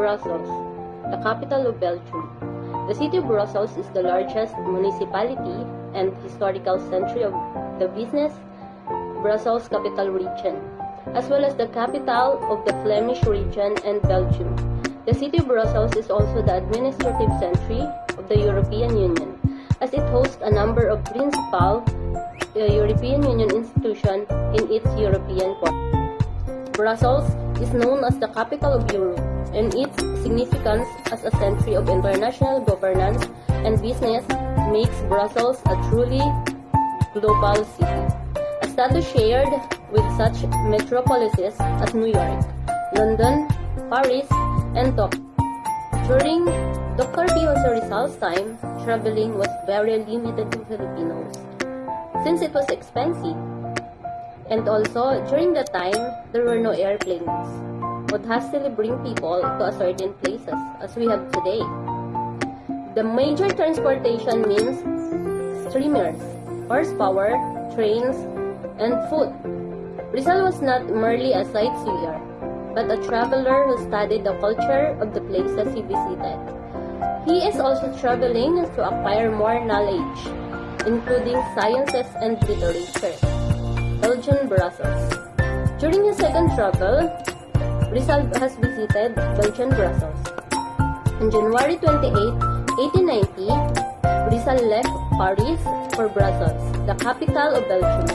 Brussels, the capital of Belgium. The city of Brussels is the largest municipality and historical center of the business Brussels capital region, as well as the capital of the Flemish region and Belgium. The city of Brussels is also the administrative center of the European Union, as it hosts a number of principal European Union institutions in its European core. Brussels is known as the capital of Europe, and its significance as a center of international governance and business makes Brussels a truly global city, a status shared with such metropolises as New York, London, Paris, and Tokyo. During Dr. P. Jose Rizal's time, traveling was very limited to Filipinos, since it was expensive. And also, during that time, there were no airplanes, would hastily bring people to a certain places, as we have today. The major transportation means steamers, horsepower, trains, and foot. Rizal was not merely a sightseer, but a traveler who studied the culture of the places he visited. He is also traveling to acquire more knowledge, including sciences and literature. Belgian Brussels. During his second travel, Rizal has visited Belgian Brussels. On January 28, 1890, Rizal left Paris for Brussels, the capital of Belgium.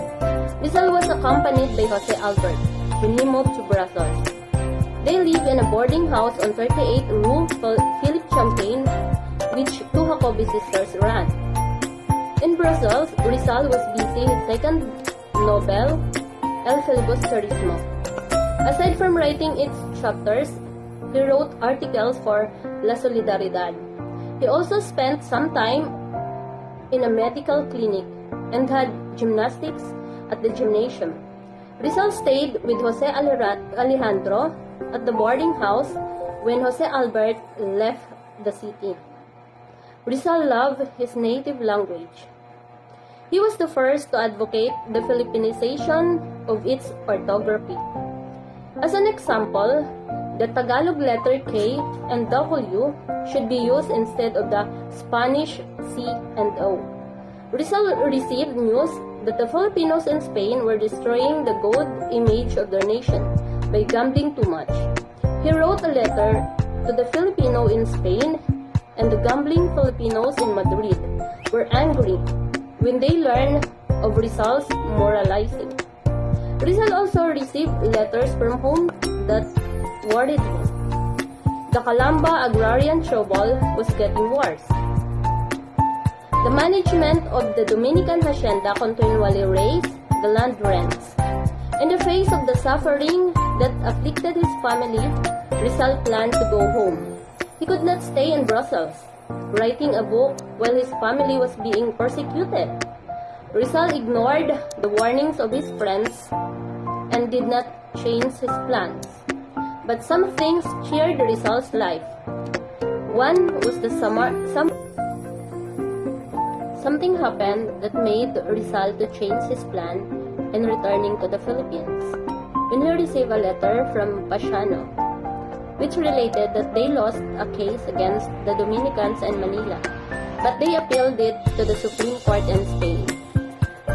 Rizal was accompanied by Jose Albert when he moved to Brussels. They live in a boarding house on 38 Rue Philippe Champagne, which two Jacobi sisters ran. In Brussels, Rizal was busy his second novel, El Filibusterismo. Aside from writing its chapters, he wrote articles for La Solidaridad. He also spent some time in a medical clinic and had gymnastics at the gymnasium. Rizal stayed with Jose Alejandro at the boarding house when Jose Albert left the city. Rizal loved his native language. He was the first to advocate the Filipinization of its orthography. As an example, the Tagalog letter K and W should be used instead of the Spanish C and O. Rizal received news that the Filipinos in Spain were destroying the good image of their nation by gambling too much. He wrote a letter to the Filipino in Spain, and the gambling Filipinos in Madrid were angry when they learned of Rizal's moralizing. Rizal also received letters from home that worried him. The Calamba agrarian trouble was getting worse. The management of the Dominican hacienda continually raised the land rents. In the face of the suffering that afflicted his family, Rizal planned to go home. He could not stay in Brussels, writing a book while his family was being persecuted. Rizal ignored the warnings of his friends and did not change his plans. But some things cheered Rizal's life. One was the something happened that made Rizal to change his plan in returning to the Philippines, when he received a letter from Pasiano, which related that they lost a case against the Dominicans in Manila, but they appealed it to the Supreme Court in Spain.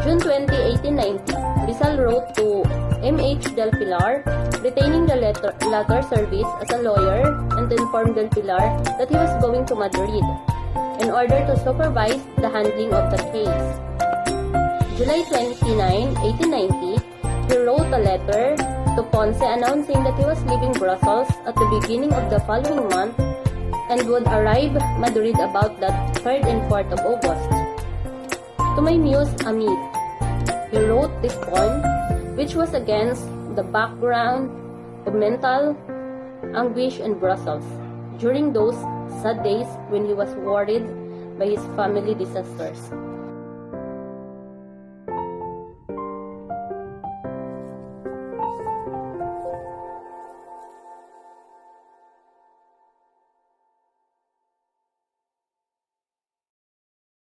June 20, 1890, Rizal wrote to M.H. Del Pilar, retaining the latter service as a lawyer, and to inform Del Pilar that he was going to Madrid in order to supervise the handling of the case. July 29, 1890, he wrote a letter to Ponce announcing that he was leaving Brussels at the beginning of the following month and would arrive Madrid about the 3rd and 4th of August. To my muse Amid, he wrote this poem, which was against the background of mental anguish in Brussels during those sad days when he was worried by his family disasters.